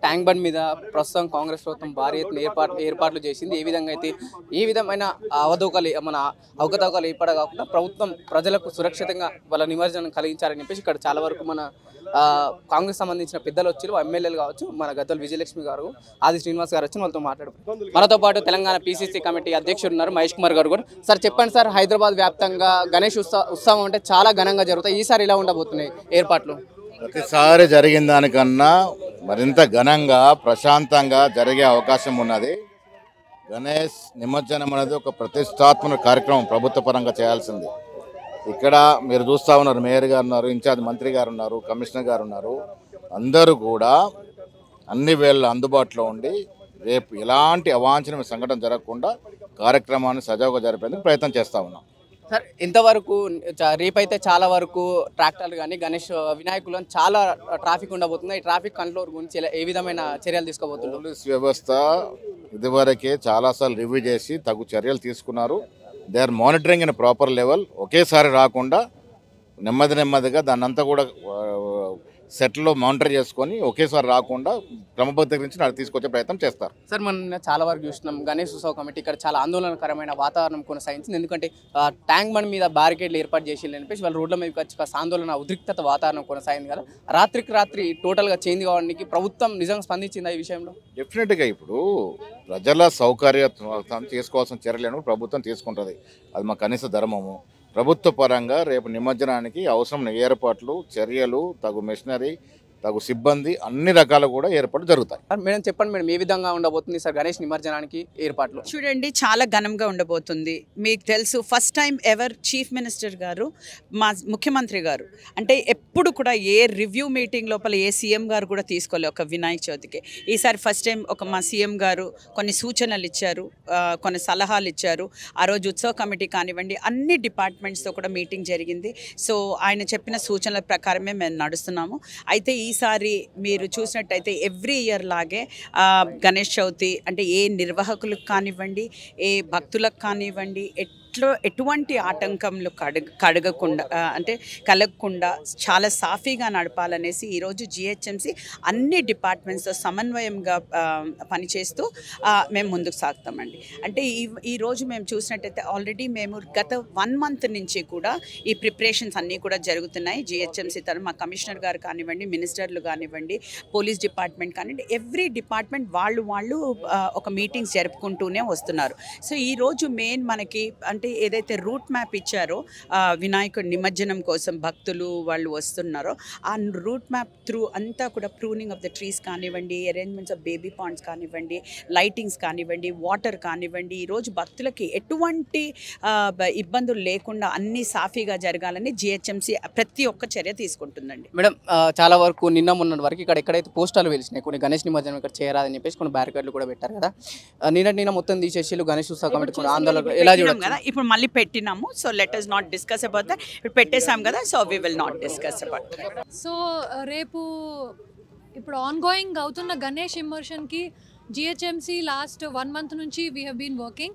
Tank bund మీద ప్రస్తుతం కాంగ్రెస్ ప్రభుత్వం భారీ ఎత్తున ఏర్పాట్లు చేసింది. ఏ విధమైన అవకతవకలు ఏర్పడ కాకుండా ప్రభుత్వం ప్రజలకు సురక్షితంగా వాళ్ళ నిమజ్జనం కలిగించాలని చెప్పేసి ఇక్కడ చాలా వరకు మన కాంగ్రెస్ సంబంధించిన పెద్దలు వచ్చి ఎమ్మెల్యేలు కావచ్చు, మన గద్దల విజయలక్ష్మి గారు, ఆది శ్రీనివాస్ గారు వచ్చి వాళ్ళతో మాట్లాడుతున్నారు. మనతో పాటు తెలంగాణ PCC కమిటీ అధ్యక్షుడు ఉన్నారు మహేష్ కుమార్ గారు కూడా. సార్ చెప్పండి సార్, హైదరాబాద్ వ్యాప్తంగా గణేష్ ఉత్సవం అంటే చాలా ఘనంగా జరుగుతాయి. ఈసారి ఇలా ఉండబోతున్నాయి ఏర్పాట్లు? ప్రతిసారి జరిగిన దానికన్నా మరింత ఘనంగా ప్రశాంతంగా జరిగే అవకాశం ఉన్నది. గణేష్ నిమజ్జనం అనేది ఒక ప్రతిష్టాత్మక కార్యక్రమం ప్రభుత్వ పరంగా చేయాల్సింది. ఇక్కడ మీరు చూస్తూ ఉన్నారు, మేయర్ గారు ఉన్నారు, ఇన్ఛార్జ్ మంత్రి గారు ఉన్నారు, కమిషనర్ గారు ఉన్నారు. అందరూ కూడా అన్ని వేళ అందుబాటులో ఉండి రేపు ఎలాంటి అవాంఛనీయ సంఘటన జరగకుండా కార్యక్రమాన్ని సజావుగా జరిపేందుకు ప్రయత్నం చేస్తూ ఉన్నాం. సార్ ఇంతవరకు రేపైతే చాలా వరకు ట్రాక్టర్లు కానీ గణేష్ వినాయకులు చాలా ట్రాఫిక్ ఉండబోతుంది. ఈ ట్రాఫిక్ కంట్రోల్ గురించి ఏ విధమైన చర్యలు తీసుకోబోతున్నారు? పోలీస్ వ్యవస్థ ఇదివరకే చాలాసార్లు రివ్యూ చేసి తగు చర్యలు తీసుకున్నారు. They are monitoring in proper level. ఒకేసారి రాకుండా నెమ్మదిగా దాన్ని అంతా కూడా సెట్లో మానిటర్ చేసుకొని ఒకేసారి రాకుండా క్రమబద్ధీకరించి తీసుకొచ్చే ప్రయత్నం చేస్తారు. సార్ మనం చాలా వరకు చూస్తున్నాం గణేష్ ఉత్సవ కమిటీ ఇక్కడ చాలా ఆందోళనకరమైన వాతావరణం కొనసాగించింది. ఎందుకంటే ట్యాంక్ బండ్ మీద బ్యారికేడ్లు ఏర్పాటు చేసి చెప్పేసి వాళ్ళ రోడ్ల మీద వచ్చి ఆందోళన ఉద్రిక్తత వాతావరణం కొనసాగింది కదా. రాత్రి టోటల్గా చేంజ్ కావడానికి ప్రభుత్వం నిజంగా స్పందించింది ఈ విషయంలో? డెఫినెట్గా ఇప్పుడు ప్రజల సౌకర్యం చేసుకోవాల్సిన చర్యలను ప్రభుత్వం తీసుకుంటుంది. అది మా కనీస ధర్మము. ప్రభుత్వ పరంగా రేపు నిమజ్జనానికి అవసరం ఏర్పాట్లు, చర్యలు, తగు మెషినరీ, తగు సిబ్బంది, అన్ని రకాలు కూడా ఏర్పాట్లు జరుగుతాయి. మేడం చెప్పండి మేడం, ఏ విధంగా ఉండబోతుంది సార్ గణేష్ నిమజ్జనానికి ఏర్పాట్లు? చూడండి, చాలా ఘనంగా ఉండబోతుంది. మీకు తెలుసు, first time ever chief minister గారు, మా ముఖ్యమంత్రి గారు అంటే ఎప్పుడు కూడా ఏ రివ్యూ మీటింగ్ లోపల ఏ సీఎం గారు కూడా తీసుకోలేదు ఒక వినాయక చవితికి. ఈసారి ఫస్ట్ టైం మా సీఎం గారు కొన్ని సూచనలు ఇచ్చారు, కొన్ని సలహాలు ఇచ్చారు. ఆ రోజు ఉత్సవ కమిటీ కానివ్వండి, అన్ని డిపార్ట్మెంట్స్తో కూడా మీటింగ్ జరిగింది. సో ఆయన చెప్పిన సూచనల ప్రకారమే మేము నడుస్తున్నాము. అయితే ఈసారి మీరు చూసినట్టయితే ఎవ్రీ ఇయర్ లాగే గణేష్ చవితి అంటే ఏ నిర్వాహకులకు కానివ్వండి, ఏ భక్తులకు కానివ్వండి ఎటువంటి ఆటంకంలు కలగకుండా చాలా సాఫీగా నడపాలనేసి ఈరోజు GHMC అన్ని డిపార్ట్మెంట్స్తో సమన్వయంగా పనిచేస్తూ మేము ముందుకు సాగుతామండి. అంటే ఈరోజు మేము చూసినట్టయితే ఆల్రెడీ మేము గత 1 month నుంచి కూడా ఈ ప్రిపరేషన్స్ అన్నీ కూడా జరుగుతున్నాయి. GHMC తరఫున మా కమిషనర్ గారు కానివ్వండి, మినిస్టర్లు కానివ్వండి, పోలీస్ డిపార్ట్మెంట్ కానివ్వండి, ఎవ్రీ డిపార్ట్మెంట్ వాళ్ళు ఒక మీటింగ్స్ జరుపుకుంటూనే వస్తున్నారు. సో ఈరోజు మెయిన్ మనకి అంటే ఏదైతే రూట్ మ్యాప్ ఇచ్చారో వినాయకుడి నిమజ్జనం కోసం భక్తులు వాళ్ళు వస్తున్నారో ఆ రూట్ మ్యాప్ త్రూ అంతా కూడా ప్రూనింగ్ ఆఫ్ ద ట్రీస్ కానివ్వండి, అరేంజ్మెంట్స్ ఆఫ్ బేబీ పాండ్స్ కానివ్వండి, లైటింగ్స్ కానివ్వండి, వాటర్ కానివ్వండి, ఈరోజు భక్తులకి ఎటువంటి ఇబ్బందులు లేకుండా అన్నీ సాఫీగా జరగాలని GHMC ప్రతి ఒక్క చర్య తీసుకుంటుందండి. మేడం చాలా వరకు నిన్న మొన్నటి వరకు ఎక్కడైతే పోస్టర్లు వెలిసినాయి, కొన్ని గణేష్ నిమజ్జనం ఇక్కడ చేయరాదని చెప్పేసి కొన్ని బ్యారికేడ్లు కూడా పెట్టారు కదా. నిన్న మొత్తం తీసేసి గణేష్ ఉత్సవ కమిటీ ఆందోళన ఎలా చూడాలి కదా. ఇప్పుడు మళ్ళీ పెట్టినాము. So let us not discuss about that. ఇప్పుడు పెట్టేసాం కదా, so we will not discuss about that. So రేపు ఇప్పుడు ఆన్గోయింగ్ అవుతున్న గణేష్ ఇమ్మర్షన్కి GHMC లాస్ట్ 1 month నుంచి we have been working.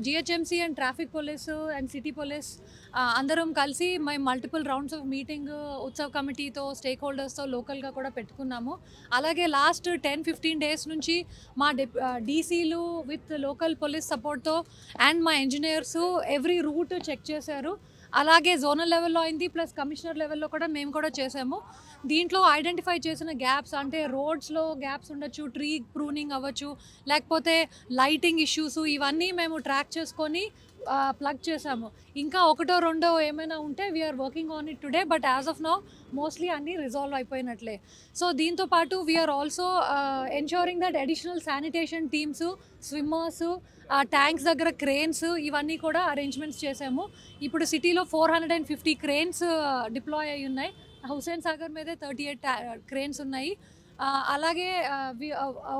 GHMC and traffic police and city police అందరం కలిసి మేము multiple rounds of meeting Utsav కమిటీతో, స్టేక్ హోల్డర్స్తో లోకల్గా కూడా పెట్టుకున్నాము. అలాగే లాస్ట్ 10-15 days నుంచి మా DCలు విత్ లోకల్ పోలీస్ సపోర్ట్తో అండ్ మా ఇంజనీర్స్ ఎవ్రీ రూట్ చెక్ చేశారు. అలాగే జోనల్ లెవెల్లో అయింది, ప్లస్ కమిషనర్ లెవెల్లో కూడా మేము కూడా చేసాము. దీంట్లో ఐడెంటిఫై చేసిన గ్యాప్స్ అంటే రోడ్స్లో గ్యాప్స్ ఉండొచ్చు, ట్రీ ప్రూనింగ్ అవ్వచ్చు, లేకపోతే లైటింగ్ ఇష్యూస్, ఇవన్నీ మేము ట్రాక్ చేసుకొని ప్లగ్ చేసాము. ఇంకా 1-2 ఏమైనా ఉంటే we're working on it today, but as of now mostly అన్నీ రిజాల్వ్ అయిపోయినట్లే. సో దీంతోపాటు we're also ensuring that additional sanitation teams, swimmers, tanks దగ్గర క్రేన్స్, ఇవన్నీ కూడా అరేంజ్మెంట్స్ చేసాము. ఇప్పుడు సిటీలో 450 క్రేన్స్ డిప్లాయ్ అయి ఉన్నాయి. హుస్సేన్ సాగర్ మీదే 38 క్రేన్స్ ఉన్నాయి. అలాగే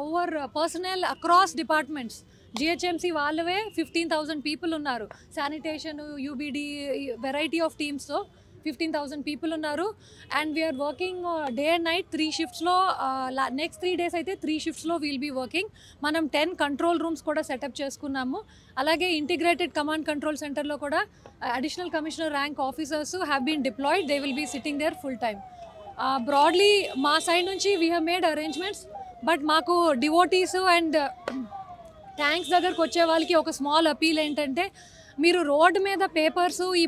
over personnel across departments GHMC వాళ్ళవే 15,000 people ఉన్నారు. శానిటేషన్, UBD, వెరైటీ ఆఫ్ టీమ్స్తో 15,000 people ఉన్నారు. And we are working day and night 3 shiftsలో. నెక్స్ట్ 3 days అయితే 3 shiftsలో వీల్ బీ వర్కింగ్. మనం 10 కంట్రోల్ రూమ్స్ కూడా సెటప్ చేసుకున్నాము. అలాగే ఇంటిగ్రేటెడ్ కమాండ్ కంట్రోల్ సెంటర్లో కూడా additional commissioner rank officers have been deployed. They will be sitting there full time. Broadly మా side నుంచి we have made arrangements but మాకు డివోటీస్ అండ్ ట్యాంక్స్ దగ్గరకు వచ్చే వాళ్ళకి ఒక స్మాల్ అపీల్ ఏంటంటే, మీరు రోడ్ మీద పేపర్స్, ఈ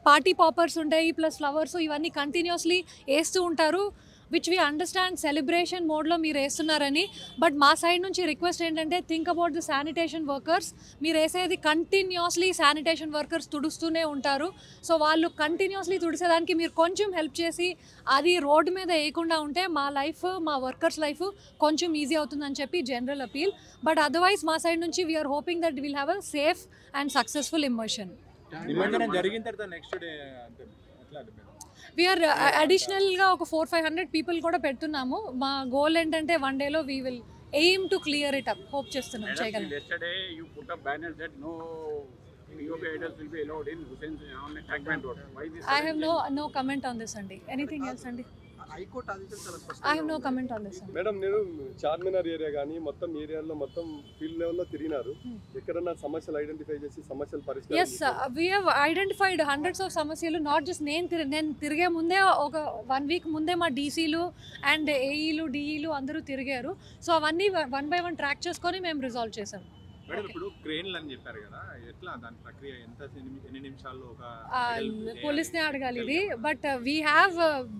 పార్టీ పాపర్స్ ఉంటాయి, ప్లస్ ఫ్లవర్స్, ఇవన్నీ కంటిన్యూస్లీ వేస్తూ ఉంటారు, విచ్ వీ అండర్స్టాండ్ సెలబ్రేషన్ మోడ్లో మీరు వేస్తున్నారని. బట్ మా సైడ్ నుంచి రిక్వెస్ట్ ఏంటంటే, think about the sanitation workers. మీరు వేసేది కంటిన్యూస్లీ శానిటేషన్ వర్కర్స్ తుడుస్తూనే ఉంటారు. సో వాళ్ళు కంటిన్యూస్లీ తుడిసేదానికి మీరు కొంచెం హెల్ప్ చేసి అది రోడ్డు మీద వేయకుండా ఉంటే మా లైఫ్, మా వర్కర్స్ లైఫ్ కొంచెం ఈజీ అవుతుందని చెప్పి జనరల్ అపీల్. బట్ అదర్వైజ్ మా సైడ్ నుంచి we're hoping that will have a safe and successful immersion. We're అడిషనల్గా ఒక 400-500 పీపుల్ కూడా పెడుతున్నాము. మా గోల్ ఏంటంటే 1 డేలో we will aim to clear it up. Hope చేస్తున్నాం చేయగలం. I have no comment on this అండి. Anything else అండి? I have no comment on this. Madam, నేను చార్మినార్ ఏరియా కానీ మొత్తం ఏరియాలో మొత్తం ఫీల్డ్ లెవెల్లో తిరిగినారు. ఎక్కడన్నా సమస్యలు ఐడెంటిఫై చేసి సమస్యలు పరిష్కారం? Yes, we have identified hundreds of సమస్యలు. నాట్ జస్ట్ నేను తిరిగే ముందే ఒక 1 వీక్ ముందే మా డీసీలు అండ్ ఏఈలు డిఈలు అందరూ తిరిగారు. సో అవన్నీ 1 by 1 ట్రాక్ చేసుకొని మేము రిజాల్వ్ చేసాం. మేడం, ఇప్పుడు క్రేన్లు అని చెప్పారు కదా, ఎట్లా దాని ప్రక్రియ, ఎన్ని నిమిషాల్లో ఒక పోలీస్నే అడగాలి ఇది. But we have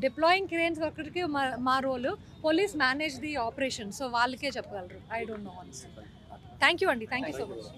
deploying cranes ఒకరికి మా role, police manage the operation. So వాళ్ళకే చెప్పగలరు. I don't know answer. Thank you అండి. Thank you so much.